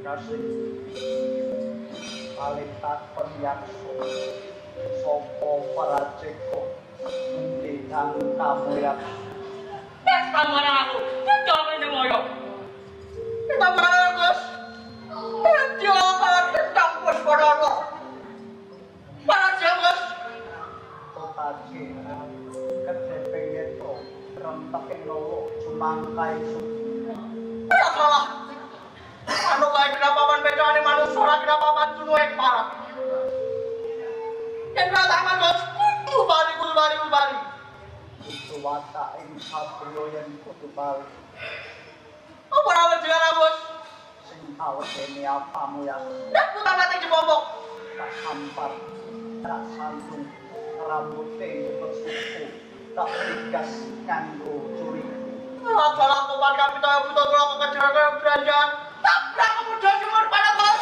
kasih kalitat penyakso sopo paraceko endi kang kamulyan pesta marang aku jangan ini moyo kita marang Gus jangan tentang Gus Barono para Gus totaji kedepe itu rentekin lowo cumangkai ya salah anu bae kedapaman bedane manusia ora kedapaman sunuhe parah yen ora taman Gus kudu bali itu watak ing sabriya yen kudu bali apa ora jenenge Gus sing awakene apamu ya nek putar mati jebobok tak sampar tak santung rambuté bersuku tak tegas nganggo curi salah kuman kami tahu butuh kula kekejaran belanjaan tabrak kemudian sumur pada Gus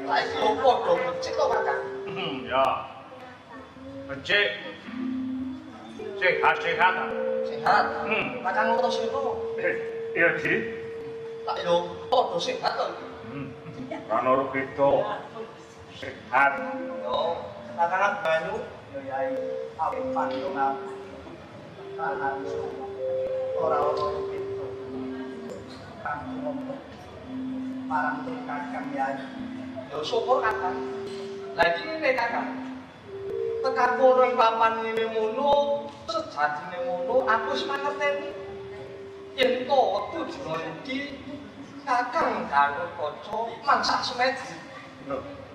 Saiki yo padha becik to, Kakang. Ya. Becik. Sehat-sehat. Sehat. Kakang Antasena. Iya, Ji. Lah yo padha sehat to. Kan ora beda. Sehat. Yo, Kakang Banyu yo yai awet pandongan tahan ora ono pintu kang ngomong parang tuh kakang yai yo syukur Kakang. Lah iki ngene Kakang. Tekan kono ing papan ngene ngono, sejatine ngono aku wis mangerteni. Yen to wektu dina iki Kakang karo kanca mangsa semedi.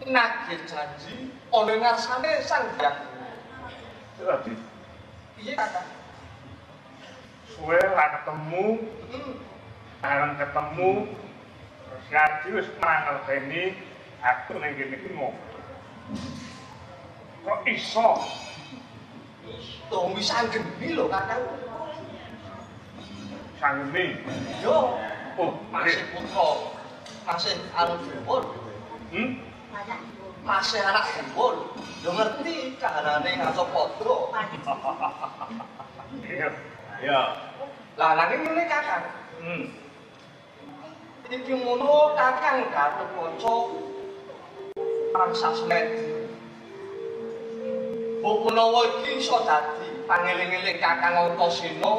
Nagih janji ana ngarsane Sang Hyang. Jadi, Piye Kakang? suwe lah ketemu, bareng ketemu, terus ngaji wis mangerteni aku ning kene iki mau. Kok iso? Dong wis anggeni lho Kakang. Sanggeni. Yo, Oh, masih putra. Masih anu dhewe. Masih anak dhewe. Yo ngerti kahanane ngaso padha. Iya. Ya. Lah lagi ngene Kakang. Iki ngono Kakang karo kanca mangsa semedi. Bukunawa iki iso dadi pangeling-eling Kakang Antasena,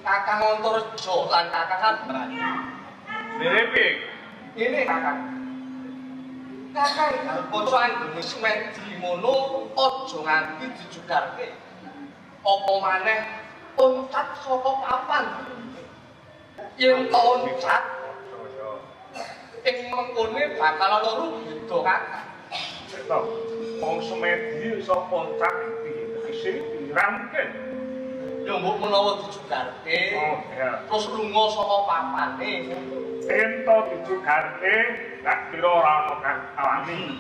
Kakang Antareja lan Kakang Abrani. Piye? Ngene Kakang. Kakang arep kanca anggone semedi mono aja nganti dijugarke. Apa maneh oncat saka papan. Yen oncat ing mengkone bakal ana rugido Kakang. Beto. Wong semedi iso kontrak iki tegese diramken. Ya mbok menawa dijugarke. Oh, ya. Terus lunga saka papane. Ento dijugarke tak kira ora ana kang alami.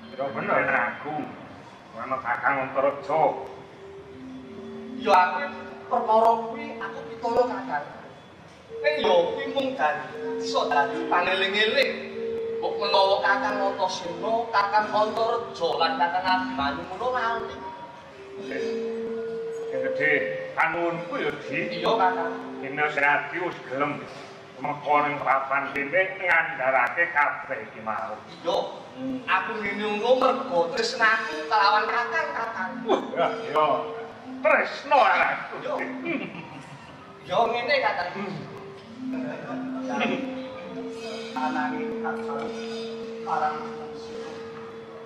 Kira bener aku. Ana Kakang Antareja. Ya aku perkara kuwi aku pitolo Kakang. Ning ya kuwi mung iso dadi pangeling-eling. Kok menawa Kakang Antasena, Kakang Antareja lan Kakang Abrani ngono lali. Sing gedhe kanunku ya di. Iya Kakang. Dina Senati wis gelem meka ning papan kene ngandharake kabeh iki mau. Iya. Aku ngene ngono mergo tresnaku kelawan Kakang. Ya, tresno anakku. Yo ngene Kakang. Ananging Kakang parang sira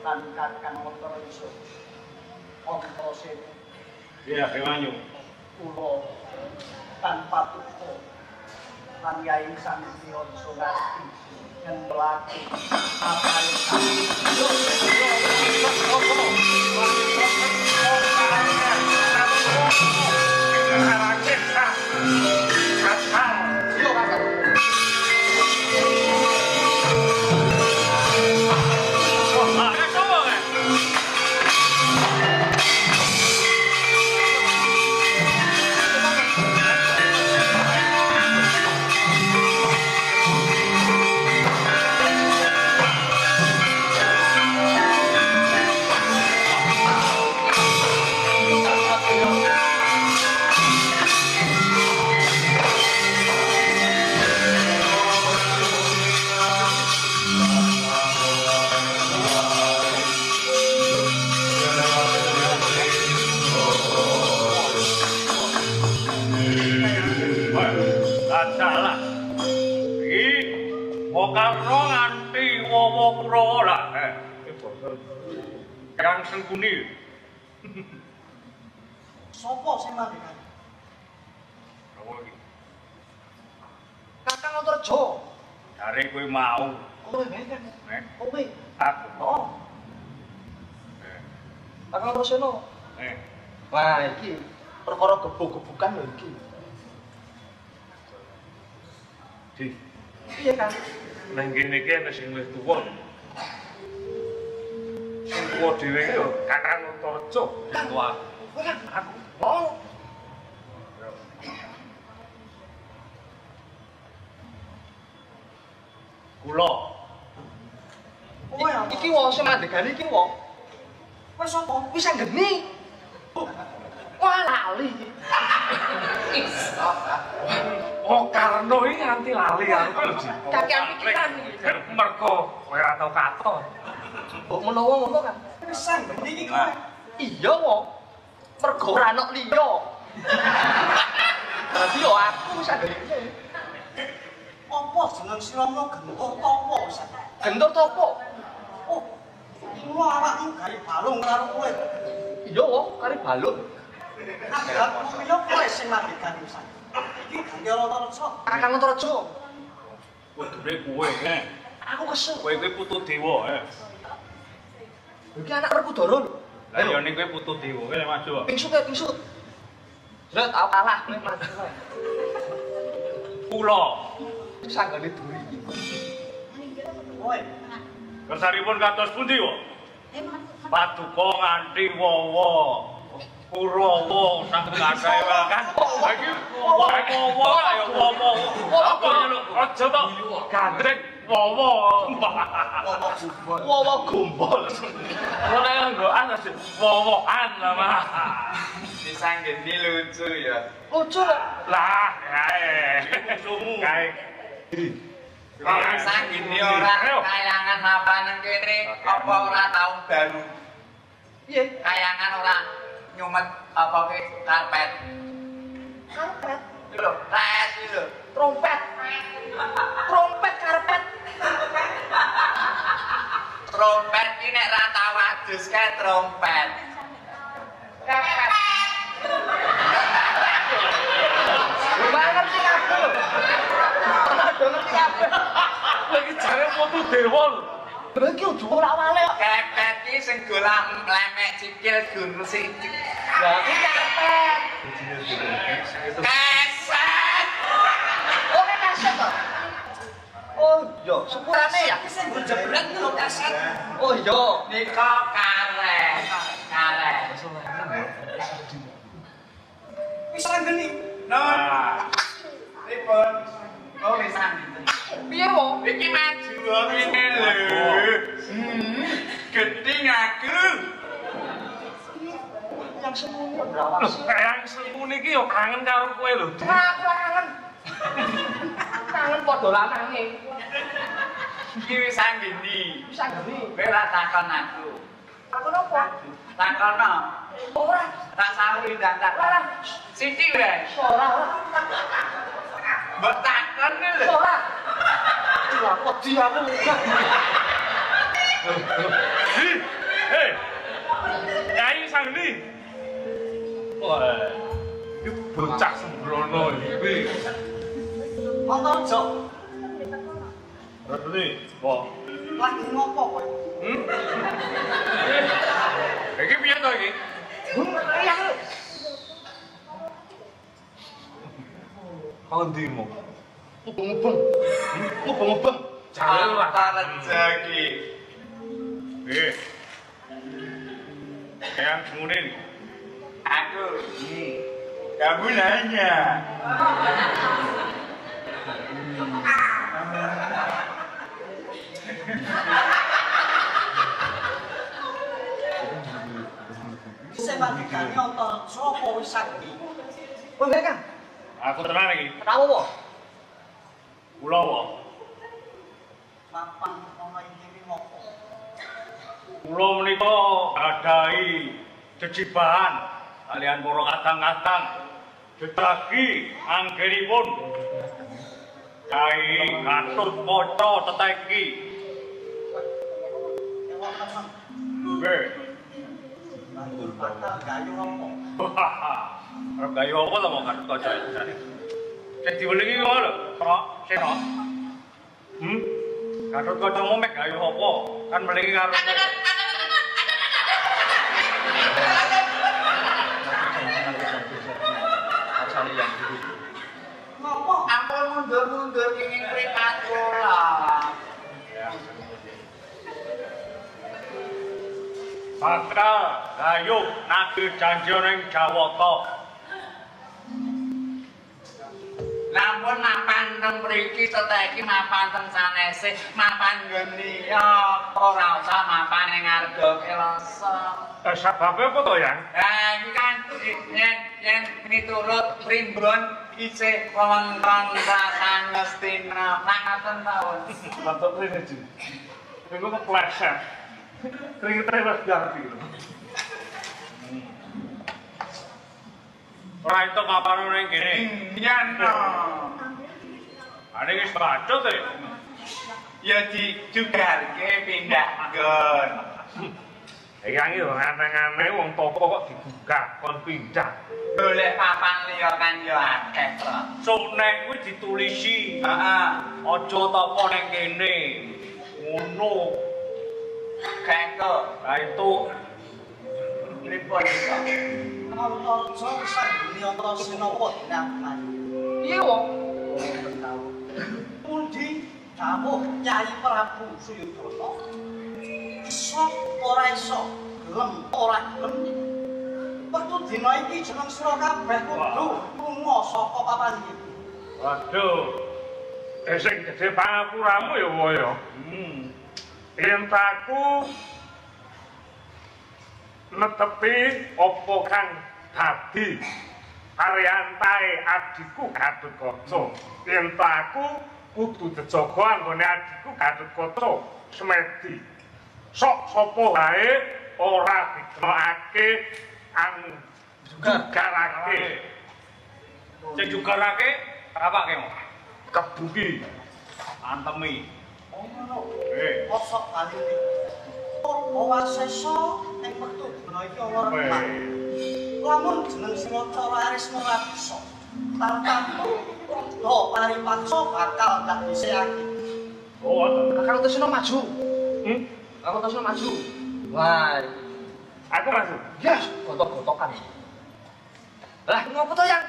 lan Kakang Antareja. Antasena Iya, Kemanyu. kula tanpa tuku lan Yai Sanghi Aja ngerti yen mlaku apa Yo Kakang. Salah. Iki mokarno nganti wowo Kurawa lah. Kang Sengkuni. sapa sing mandhekan? Kurawa iki. Kakang Antareja. Jare kowe mau. Kowe wae kan. Kowe. Aku. Oh. Kakang Antareja. Wah, iki perkara gebuk-gebukan lho iki. Di. Piye kan? Nang kene iki ana sing wis tuwa. Sing tuwa dhewe iki yo Kakang Antareja. Tuwa. Kowe kan? Aku. Oh. Kula. Kowe apa? Iki wong sing mandegani iki wong. Kowe sapa? Wis anggeni. Wah, lali. Oh, Karno iki nganti lali aku lho, Ji. Kakean pikiran iki. Mergo kowe ora tau katon. Mbok menawa ngono kan. Wis anggeni iki kowe. Iya wong. Mergo ora ana liya. Berarti yo aku wis anggeni. Apa jeneng siramu gentur topo wis? Gentur topo? Oh. Kula awakmu gawe balung karo kowe. Iya wong, kari balung. Aku piye kowe sing mandhekan wis. Iki ganti ora terus. Kakang Antareja. Kudune kowe, Aku kesel. Kowe kuwi putu dewa, Iki anak Werkudara lho. Lah ya ning kowe putu dewa, kowe maju. Pingsut ya, pingsut. Zat, aku kalah. Kowe maju wae. Kula. Sanggane duri. Kowe Kersaripun kados pundi, Wo? Paduka nganti wawa. Kurawa sang kathah kan. Iki wawa ya wawa. Apa lho? Aja to gandreng wawa. Wawa gombol. Ora nganggoan wawoan lah. Disanggeni lucu ya. Lucu lho. Lah, kae. Kae. Orang sanggeni orang kayangan apa nang kene apa ora tahun baru. Piye? Kayangan ora nyumet apa ke karpet. Karpet. Iki lho, tes iki lho. Trompet. Trompet karpet. Trompet iki nek ra tau adus kae trompet. Karpet. Gimana ngerti kabeh lho. Ora ngerti kabeh. Lagi jare foto dewa lho. Lha iki ojo ora wale kok. Kepet iki sing golang lemek sikil gunung sithik. Lah iki karpet. Keset. Oh, nek kaset to. Oh, iya, sepurane ya. Sing nggo jebret lho kaset. Oh, iya. Nika karet. Karet. Wis ra geni. Nah. Pripun? Oh, wis sampe. Piye wo? Iki maju ngene lho. Gedhi aku. Yang semuni ndrawasi. Yang semune iki yo kangen karo kowe lho. Aku kangen. Kangen padha lanange. Iki wis sanggeni. Bisa geni. Kowe ra takon aku. Aku nopo? Takono. Ora. Tak sawi ndak takon. Ora. Siti wae. Ora. Mbok takon lho. Ora. Lah wedi aku enggak. Hei. Nyai Sangni. Wah. Iki bocah sembrono iki. Montorjo. Rene, kok. Lagi ngopo kowe? Iki piye to iki? Iya. Kondimu. Mubeng-mubeng. Mubeng-mubeng. Jare ora rezeki. Yang kemudian Aku. Kamu nanya. Sing mandikane Antarja apa wis sakti? Oh, enggak, Kang. aku tenan iki. Kenapa, Po? Kula wae. Mapan ana ing kene ngopo? Kula menika gadahi jejibahan kalian para kadang-kadang jejagi anggenipun Kai Gatut Kaca Teteki. Ewa temen. Nggih. Banjur bakal gayuh apa? Arep gayu apa to mong Gatut Kaca jane? Sing diwelingi kok lho, kok seno. Gatut Kaca mau mek gayu apa? Kan melingi karo Ngopo? Ampun mundur-mundur kenging mripat kula. Bakal gayuh nagih janjining Jawata. Lampun mapan teng mriki teteki mapan teng sanese, mapan ngene ya ora usah mapan ning ngarep kelasa. Sababe apa to, Yang? Iki kan yen miturut primbon isih wewengkon rasan mestina nangaten taun. Lantuk rene iki. Iku kepleset. Kringete wis ganti. Ora itu kapan ning kene. Yen no. Ane wis bacot e. Ya dijugarke pindah nggon. Iki yo ngane-ngane wong topo kok dibuka kon pindah. Golek papan liya kan yo akeh, Tru. Sok nek kuwi ditulisi. Heeh. Aja topo ning kene. Ngono. Kengko. Lah itu Pripun iso? Antarja wis sanggeni Antasena apa dinamai? Piye, Wo? Pundi dawuh Nyai Prabu Suyudana? Iso ora iso, gelem ora gelem. Wektu dina iki jeneng sira kabeh kudu lunga saka papan iki. waduh. Sing gedhe pangapuramu ya wae. Yen taku netepi apa kang dadi karyantae adikku Gatut Kaca. Yen taku kudu dijaga anggone adikku Gatut Kaca Semedi. Sok sapa wae ora dikenokake jugarake. Sing jugarake apa kemo? Kebuki. Antemi. Oh ngono. Eh. Kosok kali ini. Bawa seso yang waktu dina iki ora remak. Lamun jeneng sing maca laris ora bisa. Tartamtu do paripaksa bakal ndak dhisiki. Oh, wonten. Kakang Tresna maju. Kakang Tresna maju. Wah, Aku masuk. ya gotok-gotokan. Lah, ngopo to yang?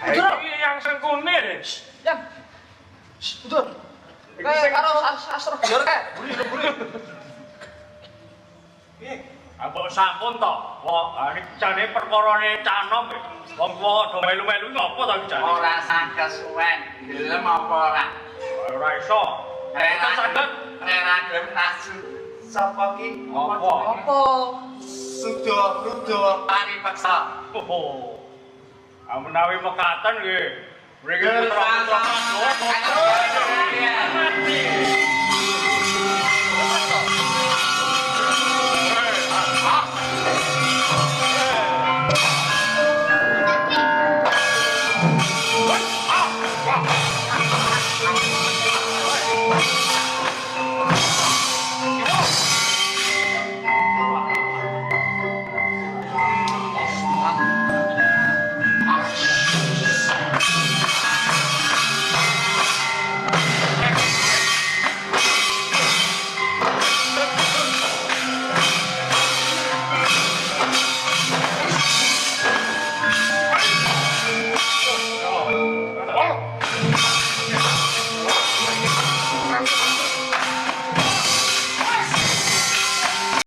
Iki yang sengkune. Yang. Betul. Kayak karo sastra biar kayak buri-buri. Piye? Apa sampun to? Wah, iki jane perkarane canom. Wong tuwa do melu-melu ngopo to iki jane? Ora saged suwen. Gelem apa ora? Ora iso. Kita saged Ora gelem nasu. Sapa ki? apa? Apa? Sudah rudo paripaksa. Oh. Menawi mekaten nggih. Mriki Mati.